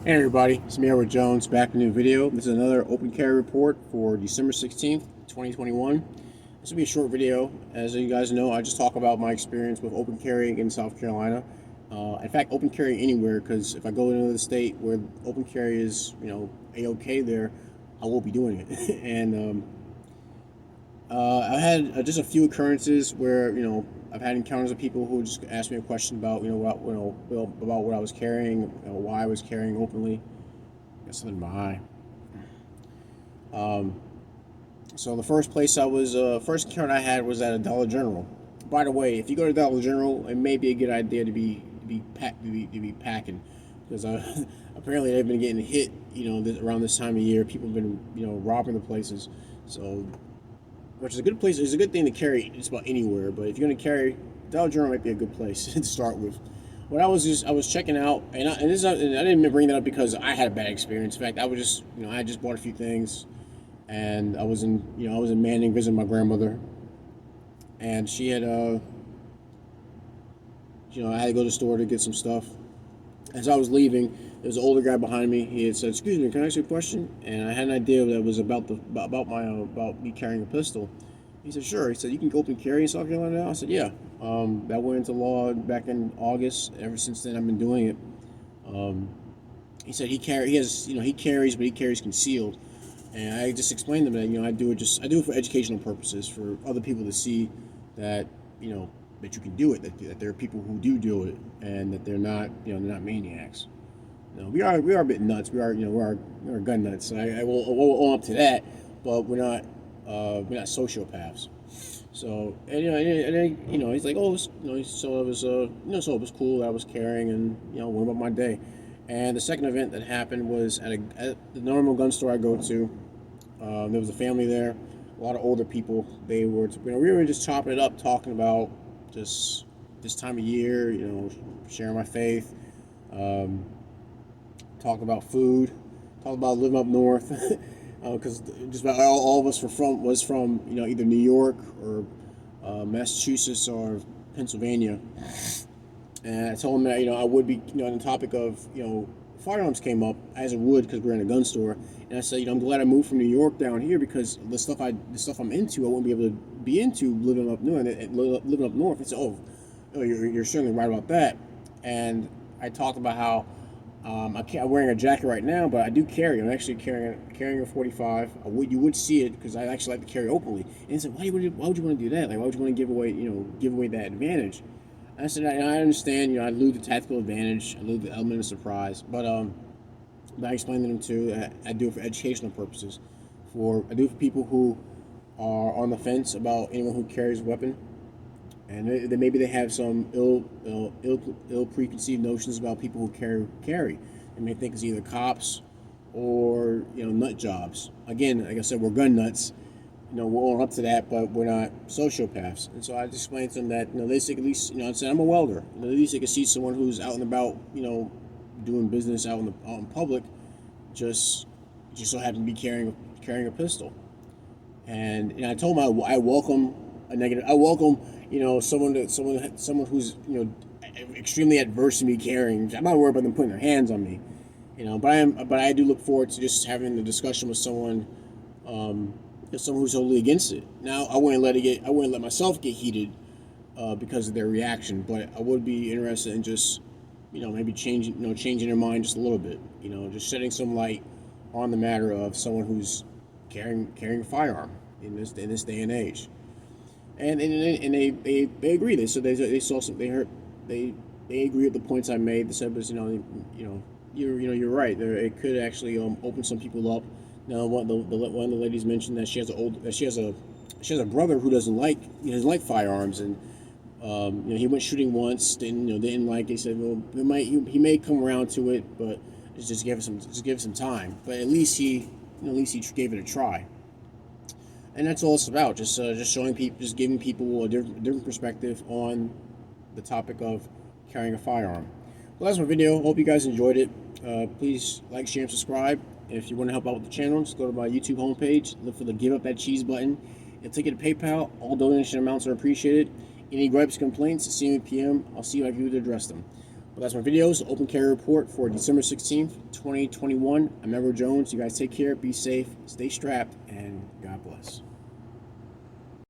Hey everybody, it's me Edward Jones back with a new video. This is another open carry report for December 16th, 2021. This will be a short video. As you guys know, I just talk about my experience with open carrying in South Carolina. In fact, open carrying anywhere, because if I go into the state where open carry is, a-okay there, I will be doing it. And I had just a few occurrences where I've had encounters with people who just asked me a question about about what I was carrying, why I was carrying openly. Got something in my eye. Um, so the first encounter I had was at a Dollar General. By the way, if you go to Dollar General, it may be a good idea to be packing, because apparently they've been getting hit. Around this time of year, people have been robbing the places. So, which is a good place. It's a good thing to carry just about anywhere. But if you're going to carry, Dollar General might be a good place to start with. What I was checking out, and I didn't bring that up because I had a bad experience. In fact, I was just I just bought a few things, and I was in Manning visiting my grandmother, and she had I had to go to the store to get some stuff. As I was leaving, there was an older guy behind me. He had said, "Excuse me, can I ask you a question?" And I had an idea that it was about me carrying a pistol. He said, "Sure." He said, "You can open carry in South Carolina now?" I said, "Yeah." That went into law back in August. Ever since then, I've been doing it. Um, he said he carries, but he carries concealed. And I just explained to him that I do it for educational purposes, for other people to see that that you can do it, that there are people who do it, and that they're not maniacs. No, we are a bit nuts. We are gun nuts. I will own up to that, but we're not sociopaths. So and then, he's like, oh, so it was so it was cool that I was carrying, and went about my day. And the second event that happened was at the normal gun store I go to. There was a family there, a lot of older people. We were just chopping it up, talking about just this time of year, sharing my faith. Um, Talk about food, talk about living up north, because just about all of us was from either New York or Massachusetts or Pennsylvania. And I told him that I would be on the topic of firearms came up, as it would, because we're in a gun store. And I said, I'm glad I moved from New York down here, because the stuff I'm into I wouldn't be able to be into living up north. Living up north. He said, oh, you're certainly right about that. And I talked about how I'm wearing a jacket right now, but I do carry. I'm actually carrying a 45. You would see it, because I actually like to carry openly. And he said, why would you want to do that? Like, why would you want to give away that advantage? I said, I understand. I lose the tactical advantage. I lose the element of surprise. But I explained to them too that I do it for educational purposes. I do it for people who are on the fence about anyone who carries a weapon, and maybe they have some ill preconceived notions about people who carry. They may think it's either cops or nut jobs. Again, like I said, we're gun nuts. We're all up to that, but we're not sociopaths. And so I just explained to them that they think at least I said I'm a welder. At least they can see someone who's out and about, doing business out in public, just so happen to be carrying a pistol. And I told him I welcome a negative. I welcome someone who's extremely adverse to me carrying. I'm not worried about them putting their hands on me, but I do look forward to just having a discussion with someone. Someone who's totally against it. Now, I wouldn't let myself get heated because of their reaction, but I would be interested in just, maybe changing their mind just a little bit. Just shedding some light on the matter of someone who's carrying a firearm in this day and age. And they agree. They saw some. They agree with the points I made. They said, but you're right. It could actually open some people up. Now, one of the ladies mentioned that she has a brother who doesn't like firearms, and he went shooting once, didn't like it. He said, well, he may come around to it, but just give it some time. But at least he gave it a try, and that's all it's about. Just showing people, just giving people a different perspective on the topic of carrying a firearm. Well, that's my video. Hope you guys enjoyed it. Please like, share, and subscribe. If you want to help out with the channel, just go to my YouTube homepage, look for the Give Up That Cheese button. It'll take you to PayPal. All donation amounts are appreciated. Any gripes, complaints, see me at PM. I'll see if I can address them. But that's my videos. Open carry report for December 16th, 2021. I'm Edward Jones. You guys take care, be safe, stay strapped, and God bless.